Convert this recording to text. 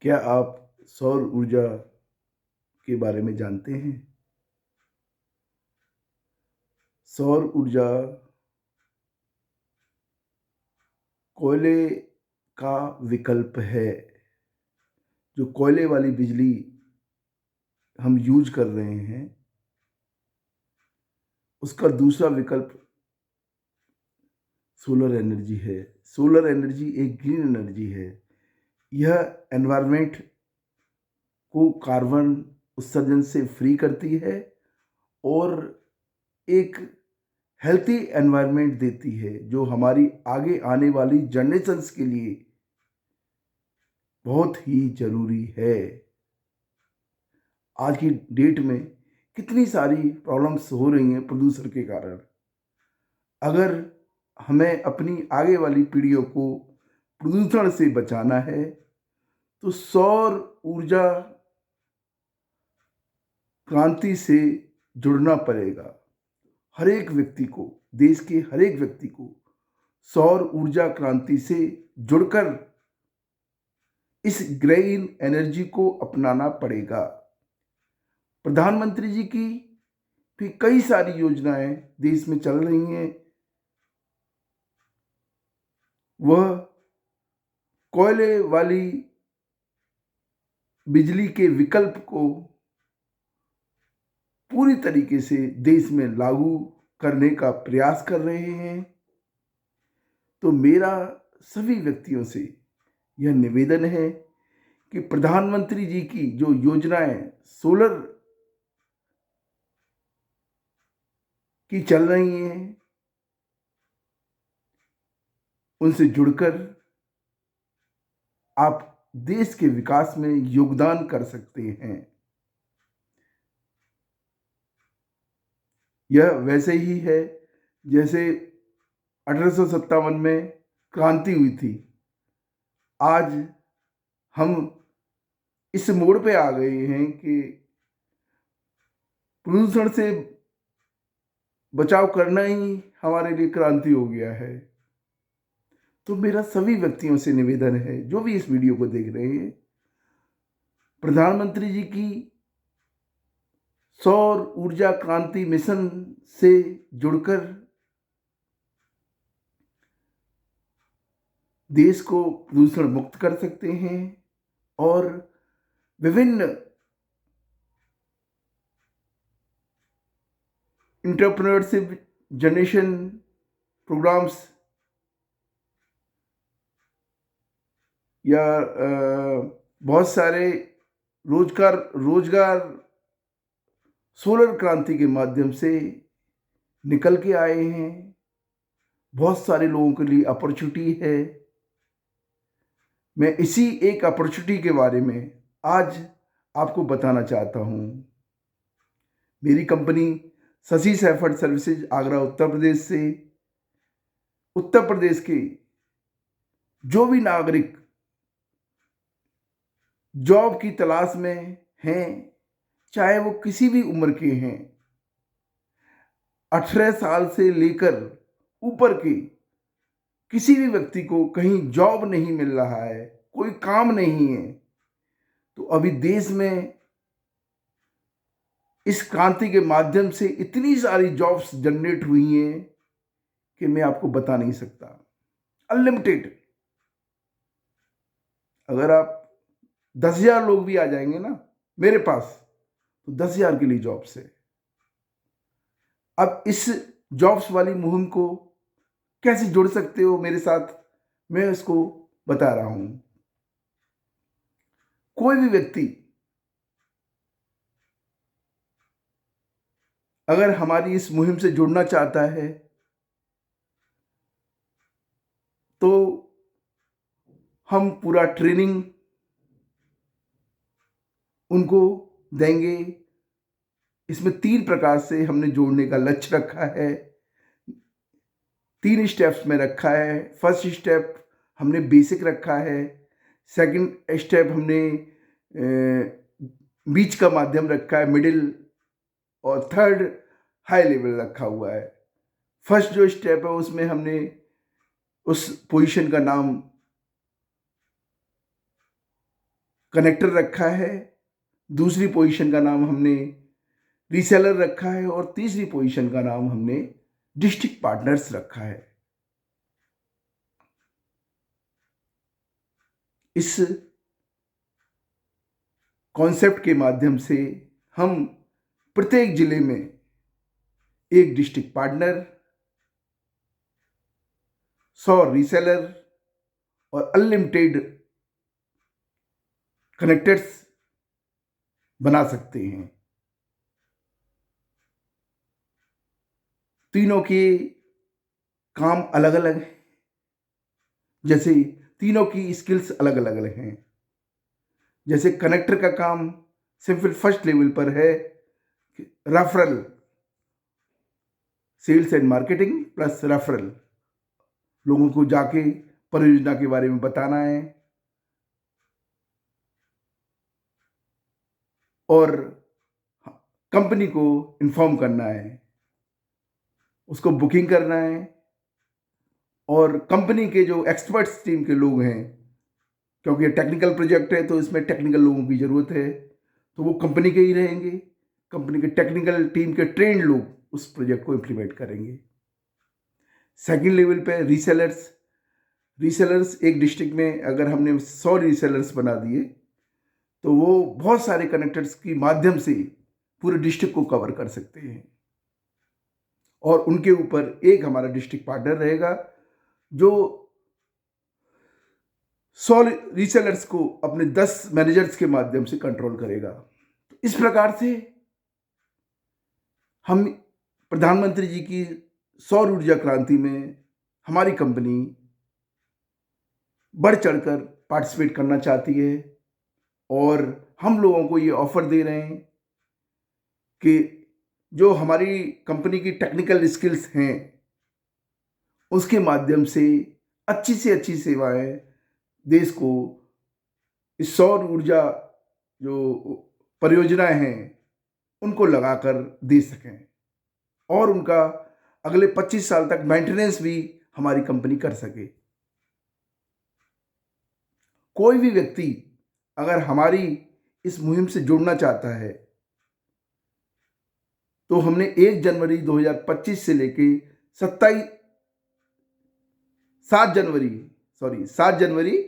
क्या आप सौर ऊर्जा के बारे में जानते हैं? सौर ऊर्जा कोयले का विकल्प है। जो कोयले वाली बिजली हम यूज़ कर रहे हैं, उसका दूसरा विकल्प सोलर एनर्जी है। सोलर एनर्जी एक ग्रीन एनर्जी है। यह एनवायरनमेंट को कार्बन उत्सर्जन से फ्री करती है और एक हेल्थी एनवायरनमेंट देती है, जो हमारी आगे आने वाली जनरेशंस के लिए बहुत ही ज़रूरी है। आज की डेट में कितनी सारी प्रॉब्लम्स हो रही हैं प्रदूषण के कारण। अगर हमें अपनी आगे वाली पीढ़ियों को प्रदूषण से बचाना है, तो सौर ऊर्जा क्रांति से जुड़ना पड़ेगा। हर एक व्यक्ति को, देश के हर एक व्यक्ति को सौर ऊर्जा क्रांति से जुड़कर इस ग्रीन एनर्जी को अपनाना पड़ेगा। प्रधानमंत्री जी की भी कई सारी योजनाएं देश में चल रही हैं। वह कोयले वाली बिजली के विकल्प को पूरी तरीके से देश में लागू करने का प्रयास कर रहे हैं। तो मेरा सभी व्यक्तियों से यह निवेदन है कि प्रधानमंत्री जी की जो योजनाएं सोलर की चल रही हैं, उनसे जुड़कर आप देश के विकास में योगदान कर सकते हैं। यह वैसे ही है जैसे 1857 में क्रांति हुई थी। आज हम इस मोड़ पे आ गए हैं कि प्रदूषण से बचाव करना ही हमारे लिए क्रांति हो गया है। तो मेरा सभी व्यक्तियों से निवेदन है, जो भी इस वीडियो को देख रहे हैं, प्रधानमंत्री जी की सौर ऊर्जा क्रांति मिशन से जुड़कर देश को प्रदूषण मुक्त कर सकते हैं और विभिन्न एंटरप्रेन्योरशिप जनरेशन प्रोग्राम्स या बहुत सारे रोजगार सोलर क्रांति के माध्यम से निकल के आए हैं। बहुत सारे लोगों के लिए अपॉर्चुनिटी है। मैं इसी एक अपॉर्चुनिटी के बारे में आज आपको बताना चाहता हूँ। मेरी कंपनी शशि सैफर्ड सर्विसेज आगरा उत्तर प्रदेश से उत्तर प्रदेश के जो भी नागरिक जॉब की तलाश में हैं, चाहे वो किसी भी उम्र के हैं, 18 साल से लेकर ऊपर के किसी भी व्यक्ति को कहीं जॉब नहीं मिल रहा है, कोई काम नहीं है, तो अभी देश में इस क्रांति के माध्यम से इतनी सारी जॉब्स जनरेट हुई हैं कि मैं आपको बता नहीं सकता। अनलिमिटेड। अगर आप 10,000 लोग भी आ जाएंगे ना मेरे पास, तो 10,000 के लिए जॉब्स है। अब इस जॉब्स वाली मुहिम को कैसे जुड़ सकते हो मेरे साथ, मैं इसको बता रहा हूं। कोई भी व्यक्ति अगर हमारी इस मुहिम से जुड़ना चाहता है, तो हम पूरा ट्रेनिंग उनको देंगे। इसमें 3 प्रकार से हमने जोड़ने का लक्ष्य रखा है। 3 स्टेप्स में रखा है। फर्स्ट स्टेप हमने बेसिक रखा है। सेकंड स्टेप हमने बीच का माध्यम रखा है, मिडिल, और थर्ड हाई लेवल रखा हुआ है। फर्स्ट जो स्टेप है उसमें हमने उस पोजीशन का नाम कनेक्टर रखा है, दूसरी पोजीशन का नाम हमने रीसेलर रखा है और तीसरी पोजीशन का नाम हमने डिस्ट्रिक्ट पार्टनर्स रखा है। इस कॉन्सेप्ट के माध्यम से हम प्रत्येक जिले में एक डिस्ट्रिक्ट पार्टनर, 100 रीसेलर और अनलिमिटेड कनेक्टर्स बना सकते हैं। तीनों के काम अलग अलग हैं, जैसे तीनों की स्किल्स अलग अलग हैं। जैसे कनेक्टर का काम सिंपल फर्स्ट लेवल पर है, referral, sales and marketing plus referral, लोगों को जाके परियोजना के बारे में बताना है और कंपनी को इन्फॉर्म करना है, उसको बुकिंग करना है और कंपनी के जो एक्सपर्ट्स टीम के लोग हैं, क्योंकि ये टेक्निकल प्रोजेक्ट है तो इसमें टेक्निकल लोगों की ज़रूरत है, तो वो कंपनी के ही रहेंगे। कंपनी के टेक्निकल टीम के ट्रेंड लोग उस प्रोजेक्ट को इम्प्लीमेंट करेंगे। सेकंड लेवल पे रीसेलर्स एक डिस्ट्रिक्ट में अगर हमने 100 रीसेलर्स बना दिए तो वो बहुत सारे कनेक्टर्स के माध्यम से पूरे डिस्ट्रिक्ट को कवर कर सकते हैं और उनके ऊपर एक हमारा डिस्ट्रिक्ट पार्टनर रहेगा जो 100 रीसेलर्स को अपने 10 मैनेजर्स के माध्यम से कंट्रोल करेगा। तो इस प्रकार से हम प्रधानमंत्री जी की सौर ऊर्जा क्रांति में हमारी कंपनी बढ़ चढ़कर पार्टिसिपेट करना चाहती है और हम लोगों को ये ऑफर दे रहे हैं कि जो हमारी कंपनी की टेक्निकल स्किल्स हैं उसके माध्यम से अच्छी सेवाएं देश को इस सौर ऊर्जा जो परियोजनाएं हैं उनको लगाकर दे सकें और उनका अगले 25 साल तक मेंटेनेंस भी हमारी कंपनी कर सके। कोई भी व्यक्ति अगर हमारी इस मुहिम से जुड़ना चाहता है तो हमने 1 जनवरी 2025 से लेके 7 जनवरी